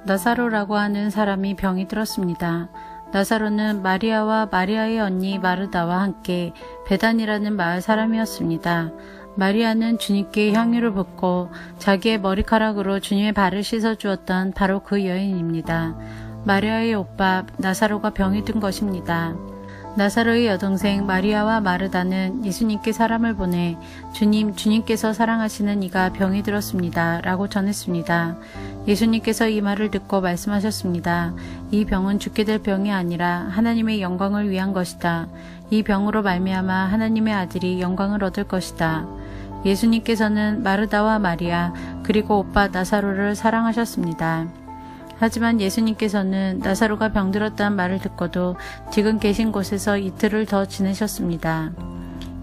나사로라고 하는 사람이 병이 들었습니다. 나사로는 마리아와 마리아의 언니 마르다와 함께 베단이라는 마을 사람이었습니다. 마리아는 주님께 향유를 붓고 자기의 머리카락으로 주님의 발을 씻어주었던 바로 그 여인입니다. 마리아의 오빠 나사로가 병이 든 것입니다. 나사로의 여동생 마리아와 마르다는 예수님께 사람을 보내 주님께서 사랑하시는 이가 병이 들었습니다 라고 전했습니다. 예수님께서 이 말을 듣고 말씀하셨습니다. 이 병은 죽게 될 병이 아니라 하나님의 영광을 위한 것이다. 이 병으로 말미암아 하나님의 아들이 영광을 얻을 것이다. 예수님께서는 마르다와 마리아 그리고 오빠 나사로를 사랑하셨습니다. 하지만 예수님께서는 나사로가 병들었다는 말을 듣고도 지금 계신 곳에서 이틀을 더 지내셨습니다.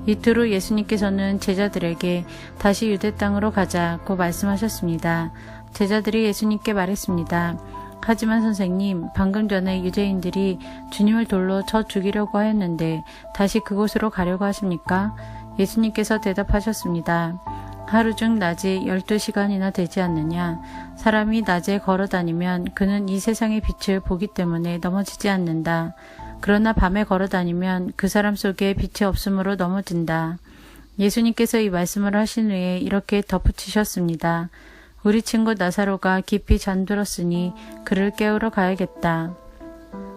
이틀 후 예수님께서는 제자들에게 다시 유대 땅으로 가자고 말씀하셨습니다. 제자들이 예수님께 말했습니다. 하지만 선생님, 방금 전에 유대인들이 주님을 돌로 쳐 죽이려고 하였는데 다시 그곳으로 가려고 하십니까? 예수님께서 대답하셨습니다. 하루 중 낮이 12시간이나 되지 않느냐? 사람이 낮에 걸어다니면 그는 이 세상의 빛을 보기 때문에 넘어지지 않는다. 그러나 밤에 걸어다니면 그 사람 속에 빛이 없으므로 넘어진다. 예수님께서 이 말씀을 하신 후에 이렇게 덧붙이셨습니다. 우리 친구 나사로가 깊이 잠들었으니 그를 깨우러 가야겠다.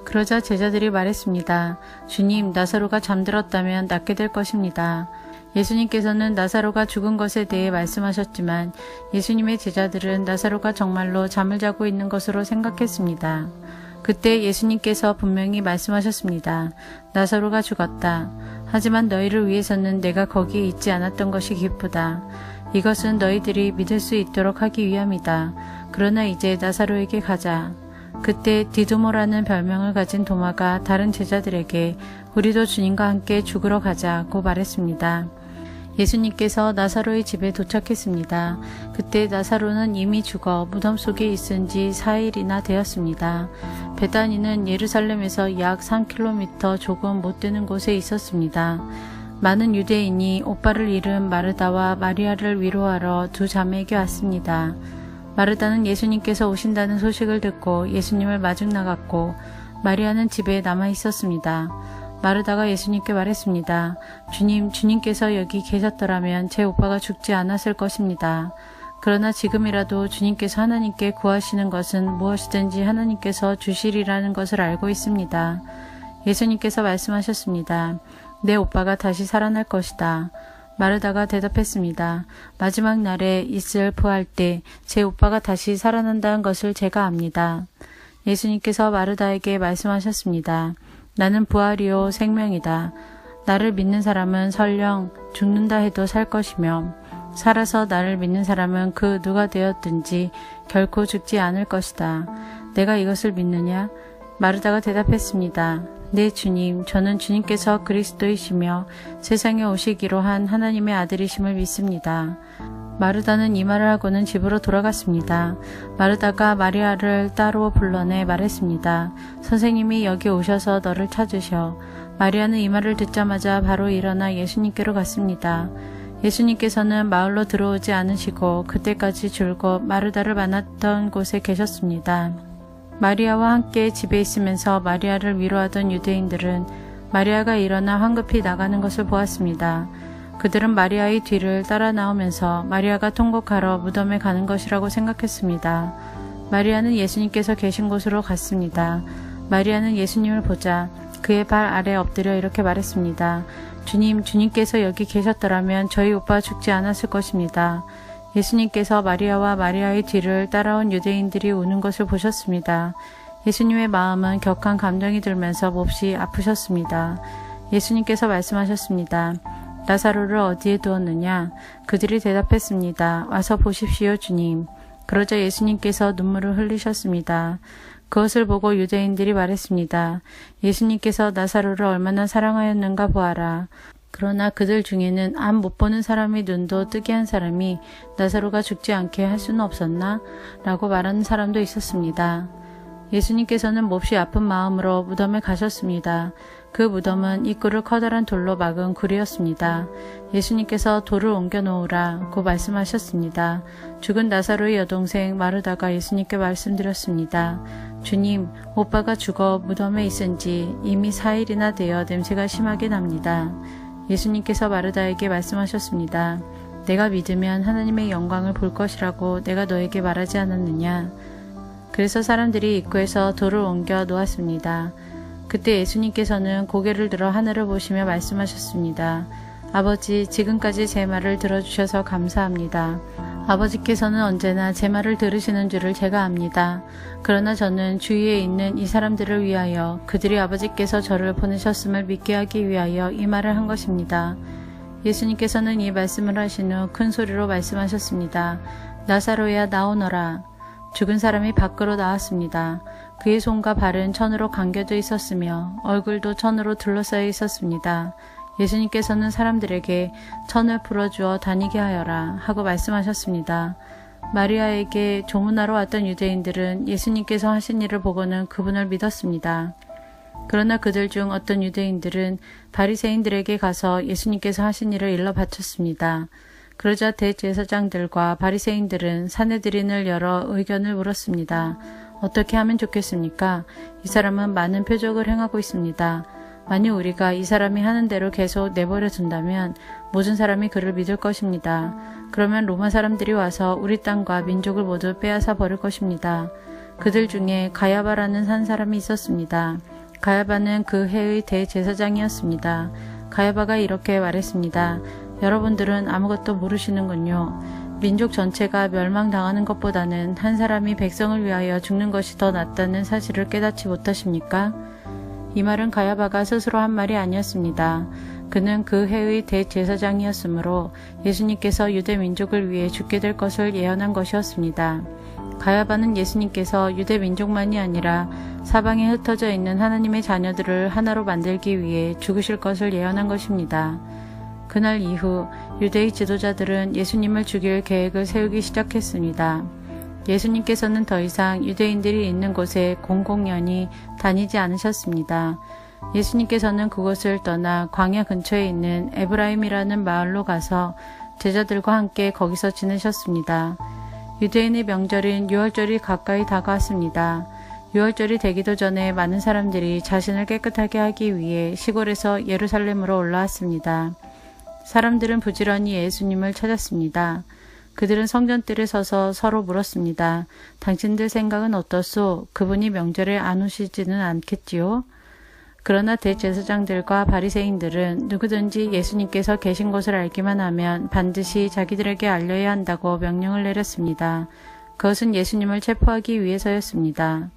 그러자 제자들이 말했습니다. 주님, 나사로가 잠들었다면 낫게 될 것입니다. 예수님께서는 나사로가 죽은 것에 대해 말씀하셨지만 예수님의 제자들은 나사로가 정말로 잠을 자고 있는 것으로 생각했습니다. 그때 예수님께서 분명히 말씀하셨습니다. 나사로가 죽었다. 하지만 너희를 위해서는 내가 거기에 있지 않았던 것이 기쁘다. 이것은 너희들이 믿을 수 있도록 하기 위함이다. 그러나 이제 나사로에게 가자. 그때 디두모라는 별명을 가진 도마가 다른 제자들에게 우리도 주님과 함께 죽으러 가자고 말했습니다. 예수님께서 나사로의 집에 도착했습니다. 그때 나사로는 이미 죽어 무덤 속에 있은 지 4일이나 되었습니다. 베다니는 예루살렘에서 약 3km 조금 못 되는 곳에 있었습니다. 많은 유대인이 오빠를 잃은 마르다와 마리아를 위로하러 두 자매에게 왔습니다. 마르다는 예수님께서 오신다는 소식을 듣고 예수님을 마중 나갔고 마리아는 집에 남아 있었습니다. 마르다가 예수님께 말했습니다. 주님께서 여기 계셨더라면 제 오빠가 죽지 않았을 것입니다. 그러나 지금이라도 주님께서 하나님께 구하시는 것은 무엇이든지 하나님께서 주시리라는 것을 알고 있습니다. 예수님께서 말씀하셨습니다. 내 오빠가 다시 살아날 것이다. 마르다가 대답했습니다. 마지막 날에 있을 부활 때 제 오빠가 다시 살아난다는 것을 제가 압니다. 예수님께서 마르다에게 말씀하셨습니다. 나는 부활이요 생명이다. 나를 믿는 사람은 설령 죽는다 해도 살 것이며 살아서 나를 믿는 사람은 그 누가 되었든지 결코 죽지 않을 것이다. 내가 이것을 믿느냐? 마르다가 대답했습니다. 네 주님, 저는 주님께서 그리스도이시며 세상에 오시기로 한 하나님의 아들이심을 믿습니다. 마르다는 이 말을 하고는 집으로 돌아갔습니다. 마르다가 마리아를 따로 불러내 말했습니다. 선생님이 여기 오셔서 너를 찾으셔. 마리아는 이 말을 듣자마자 바로 일어나 예수님께로 갔습니다. 예수님께서는 마을로 들어오지 않으시고 그때까지 줄곧 마르다를 만났던 곳에 계셨습니다. 마리아와 함께 집에 있으면서 마리아를 위로하던 유대인들은 마리아가 일어나 황급히 나가는 것을 보았습니다. 그들은 마리아의 뒤를 따라 나오면서 마리아가 통곡하러 무덤에 가는 것이라고 생각했습니다. 마리아는 예수님께서 계신 곳으로 갔습니다. 마리아는 예수님을 보자 그의 발 아래 엎드려 이렇게 말했습니다. 주님께서 여기 계셨더라면 저희 오빠 죽지 않았을 것입니다. 예수님께서 마리아와 마리아의 뒤를 따라온 유대인들이 우는 것을 보셨습니다. 예수님의 마음은 격한 감정이 들면서 몹시 아프셨습니다. 예수님께서 말씀하셨습니다. 나사로를 어디에 두었느냐? 그들이 대답했습니다. 와서 보십시오, 주님. 그러자 예수님께서 눈물을 흘리셨습니다. 그것을 보고 유대인들이 말했습니다. 예수님께서 나사로를 얼마나 사랑하였는가 보아라. 그러나 그들 중에는 암 못 보는 사람의 눈도 뜨게 한 사람이 나사로가 죽지 않게 할 수는 없었나? 라고 말하는 사람도 있었습니다. 예수님께서는 몹시 아픈 마음으로 무덤에 가셨습니다. 그 무덤은 입구를 커다란 돌로 막은 굴이었습니다. 예수님께서 돌을 옮겨 놓으라고 말씀하셨습니다. 죽은 나사로의 여동생 마르다가 예수님께 말씀드렸습니다. 주님, 오빠가 죽어 무덤에 있은 지 이미 4일이나 되어 냄새가 심하게 납니다. 예수님께서 마르다에게 말씀하셨습니다. 내가 믿으면 하나님의 영광을 볼 것이라고 내가 너에게 말하지 않았느냐. 그래서 사람들이 입구에서 돌을 옮겨 놓았습니다. 그때 예수님께서는 고개를 들어 하늘을 보시며 말씀하셨습니다. 아버지, 지금까지 제 말을 들어주셔서 감사합니다. 아버지께서는 언제나 제 말을 들으시는 줄을 제가 압니다. 그러나 저는 주위에 있는 이 사람들을 위하여 그들이 아버지께서 저를 보내셨음을 믿게 하기 위하여 이 말을 한 것입니다. 예수님께서는 이 말씀을 하신 후 큰 소리로 말씀하셨습니다. 나사로야, 나오너라. 죽은 사람이 밖으로 나왔습니다. 그의 손과 발은 천으로 감겨져 있었으며 얼굴도 천으로 둘러싸여 있었습니다. 예수님께서는 사람들에게 천을 풀어주어 다니게 하여라 하고 말씀하셨습니다. 마리아에게 조문하러 왔던 유대인들은 예수님께서 하신 일을 보고는 그분을 믿었습니다. 그러나 그들 중 어떤 유대인들은 바리새인들에게 가서 예수님께서 하신 일을 일러 바쳤습니다. 그러자 대제사장들과 바리새인들은 사내들인을 열어 의견을 물었습니다. 어떻게 하면 좋겠습니까? 이 사람은 많은 표적을 행하고 있습니다. 만약 우리가 이 사람이 하는 대로 계속 내버려 둔다면 모든 사람이 그를 믿을 것입니다. 그러면 로마 사람들이 와서 우리 땅과 민족을 모두 빼앗아 버릴 것입니다. 그들 중에 가야바라는 한 사람이 있었습니다. 가야바는 그 해의 대제사장이었습니다. 가야바가 이렇게 말했습니다. 여러분들은 아무것도 모르시는군요. 민족 전체가 멸망당하는 것보다는 한 사람이 백성을 위하여 죽는 것이 더 낫다는 사실을 깨닫지 못하십니까? 이 말은 가야바가 스스로 한 말이 아니었습니다. 그는 그 해의 대제사장이었으므로 예수님께서 유대 민족을 위해 죽게 될 것을 예언한 것이었습니다. 가야바는 예수님께서 유대 민족만이 아니라 사방에 흩어져 있는 하나님의 자녀들을 하나로 만들기 위해 죽으실 것을 예언한 것입니다. 그날 이후 유대의 지도자들은 예수님을 죽일 계획을 세우기 시작했습니다. 예수님께서는 더 이상 유대인들이 있는 곳에 공공연히 다니지 않으셨습니다. 예수님께서는 그곳을 떠나 광야 근처에 있는 에브라임이라는 마을로 가서 제자들과 함께 거기서 지내셨습니다. 유대인의 명절인 유월절이 가까이 다가왔습니다. 유월절이 되기도 전에 많은 사람들이 자신을 깨끗하게 하기 위해 시골에서 예루살렘으로 올라왔습니다. 사람들은 부지런히 예수님을 찾았습니다. 그들은 성전뜰에 서서 서로 물었습니다. 당신들 생각은 어떻소? 그분이 명절에 안 오시지는 않겠지요? 그러나 대제사장들과 바리새인들은 누구든지 예수님께서 계신 곳을 알기만 하면 반드시 자기들에게 알려야 한다고 명령을 내렸습니다. 그것은 예수님을 체포하기 위해서였습니다.